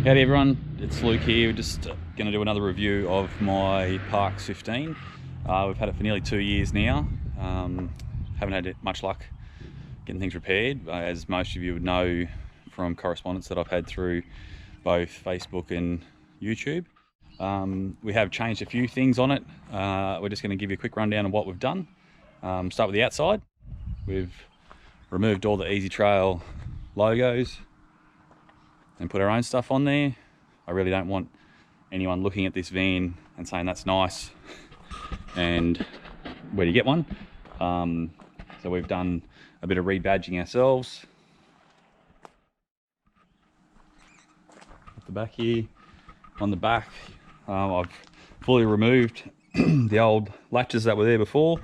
Howdy everyone, it's Luke here. We're just going to do another review of my Parks 15. We've had it for nearly 2 years now. Haven't had much luck getting things repaired, as most of you would know from correspondence that I've had through both Facebook and YouTube. We have changed a few things on it. We're just going to give you a quick rundown of what we've done. Start with the outside. We've removed all the Ezytrail logos and put our own stuff on there. I really don't want anyone looking at this van and saying that's nice and where do you get one. So we've done a bit of rebadging ourselves. At the back here, on the back, I've fully removed the old latches that were there before,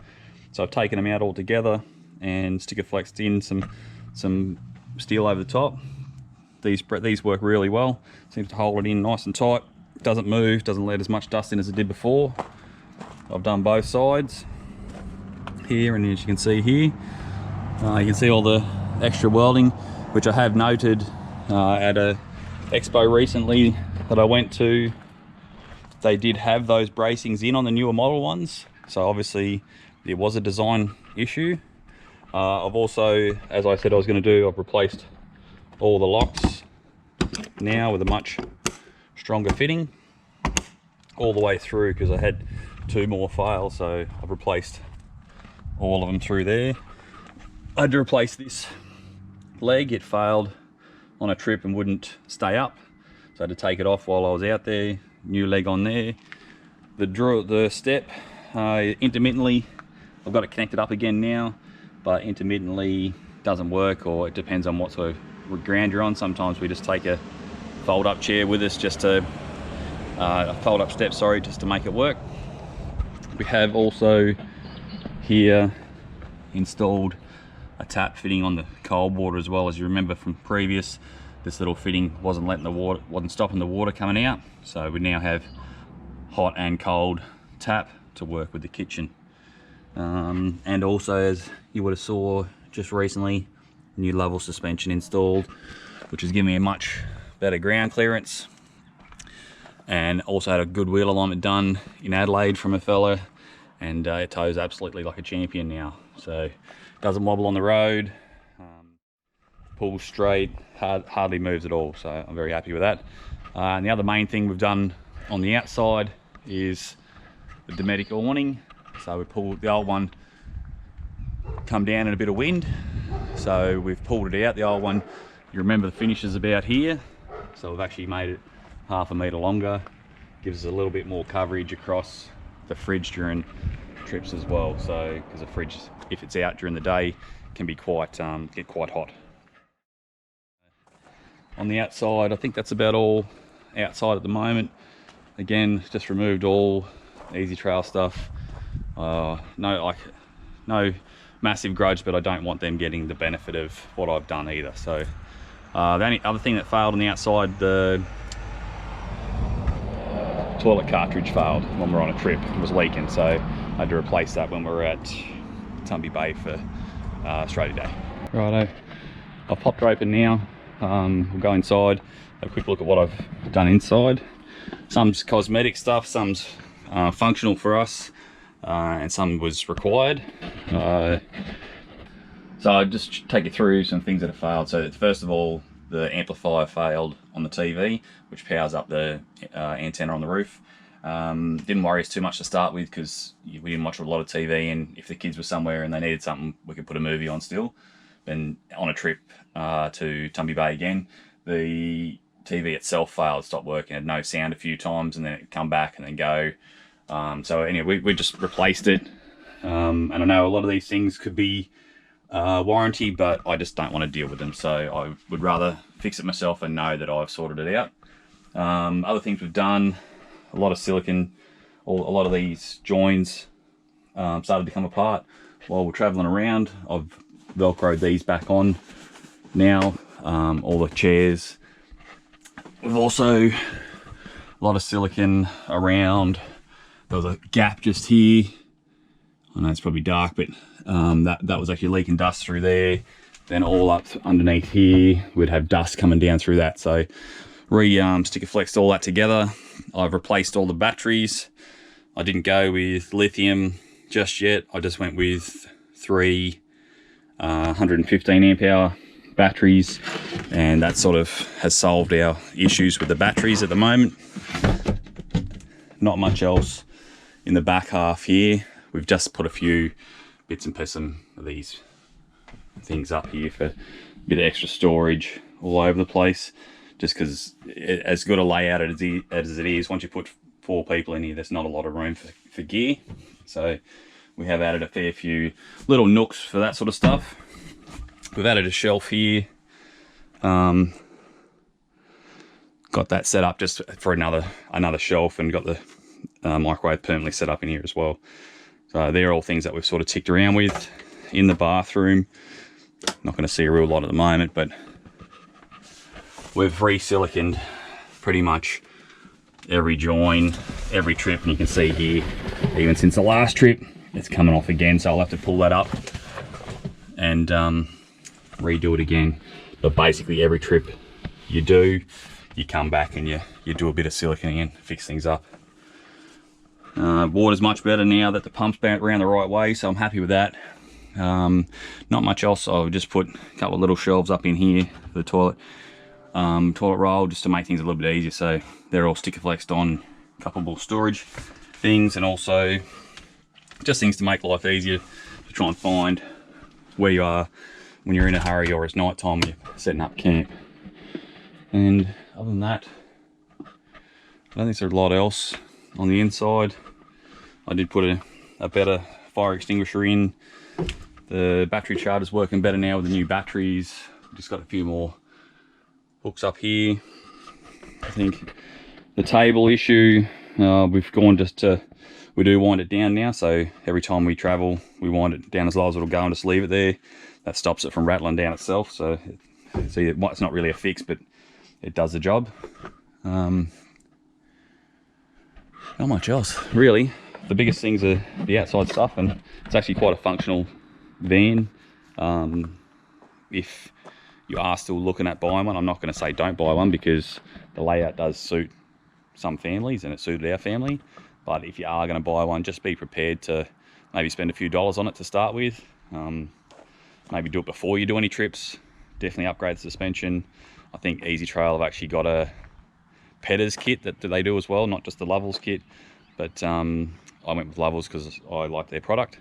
so I've taken them out altogether and sticker flexed in some steel over the top. These work really well. Seems to hold it in nice and tight. Doesn't move, doesn't let as much dust in as it did before. I've done both sides here, and as you can see here, you can see all the extra welding, which I have noted at a expo recently that I went to. They did have those bracings in on the newer model ones, so obviously it was a design issue. I've also, as I said I was going to do, I've replaced all the locks now with a much stronger fitting all the way through, because I had 2 more fail, so I've replaced all of them through there. I had to replace this leg. It failed on a trip and wouldn't stay up, so I had to take it off while I was out there. New leg on there. The step, intermittently, I've got it connected up again now, but intermittently doesn't work, or it depends on what sort of ground you're on. Sometimes we just take a fold-up chair with us, just to a fold-up step, sorry, just to make it work. We have also here installed a tap fitting on the cold water as well. As you remember from previous, this little fitting wasn't stopping the water coming out, so we now have hot and cold tap to work with the kitchen. And also, as you would have saw just recently, new level suspension installed, which is giving me a much better ground clearance, and also had a good wheel alignment done in Adelaide from a fella, and it tows absolutely like a champion now, so doesn't wobble on the road, pulls straight, hardly moves at all, so I'm very happy with that. And the other main thing we've done on the outside is the Dometic awning. So we pulled the old one, come down in a bit of wind, so we've pulled it out. The old one, you remember, the finish is about here, so we've actually made it 1/2 metre longer. Gives us a little bit more coverage across the fridge during trips as well, so because the fridge, if it's out during the day, can be quite get quite hot. On the outside, I think that's about all outside at the moment. Again, just removed all Ezytrail stuff. No massive grudge, but I don't want them getting the benefit of what I've done either. So the only other thing that failed on the outside, the toilet cartridge failed when we were on a trip. It was leaking, so I had to replace that when we were at Tumby Bay for Australia Day. Righto, I've popped her open now. We'll go inside, have a quick look at what I've done inside. Some's cosmetic stuff, some's functional for us, and some was required. So I'll just take you through some things that have failed. So first of all, the amplifier failed on the TV, which powers up the antenna on the roof. Didn't worry us too much to start with, because we didn't watch a lot of TV, and if the kids were somewhere and they needed something, we could put a movie on still. Then on a trip to Tumby Bay again, the TV itself failed, stopped working, had no sound a few times, and then it'd come back and then go. So anyway, we just replaced it. And I know a lot of these things could be warranty, but I just don't want to deal with them, so I would rather fix it myself and know that I've sorted it out. Other things we've done, a lot of silicon, a lot of these joins started to come apart while we're traveling around. I've velcroed these back on now, all the chairs. We've also, a lot of silicon around. There was a gap just here. I know it's probably dark, but that was actually leaking dust through there. Then all up underneath here, we'd have dust coming down through that. So sticker flexed all that together. I've replaced all the batteries. I didn't go with lithium just yet. I just went with 3 115 amp hour batteries, and that sort of has solved our issues with the batteries at the moment. Not much else in the back half here. We've just put a few bits and pieces of these things up here for a bit of extra storage all over the place, just because as good a layout as it is, once you put 4 people in here, there's not a lot of room for gear. So we have added a fair few little nooks for that sort of stuff. We've added a shelf here. Got that set up just for another shelf, and got the microwave permanently set up in here as well. So they're all things that we've sort of ticked around with. In the bathroom, not going to see a real lot at the moment, but we've re-siliconed pretty much every join, every trip, and you can see here, even since the last trip, it's coming off again, so I'll have to pull that up and redo it again. But basically every trip you do, you come back and you do a bit of siliconing and fix things up. Water's much better now that the pump's around the right way, so I'm happy with that. Not much else. I've just put a couple of little shelves up in here for the toilet roll, just to make things a little bit easier. So they're all sticker flexed on, couple more storage things, and also just things to make life easier to try and find where you are when you're in a hurry, or it's night time when you're setting up camp. And other than that, I don't think there's a lot else on the inside. I did put a better fire extinguisher in. The battery charger's working better now with the new batteries. Just got a few more hooks up here. I think the table issue, we've gone we do wind it down now, so every time we travel we wind it down as low as it'll go and just leave it there. That stops it from rattling down itself, so it's not really a fix, but it does the job. Not much else really. The biggest things are the outside stuff, and it's actually quite a functional van. If you are still looking at buying one, I'm not going to say don't buy one, because the layout does suit some families and it suited our family. But if you are going to buy one, just be prepared to maybe spend a few dollars on it to start with. Maybe do it before you do any trips. Definitely upgrade the suspension. I think Ezytrail have actually got a Petters kit that they do as well, not just the Lovels kit. But I went with Lovels because I like their product.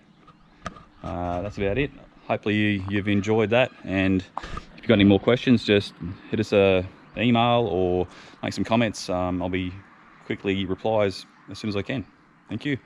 That's about it. Hopefully you've enjoyed that, and if you've got any more questions, just hit us an email or make some comments. I'll be quickly reply as soon as I can. Thank you.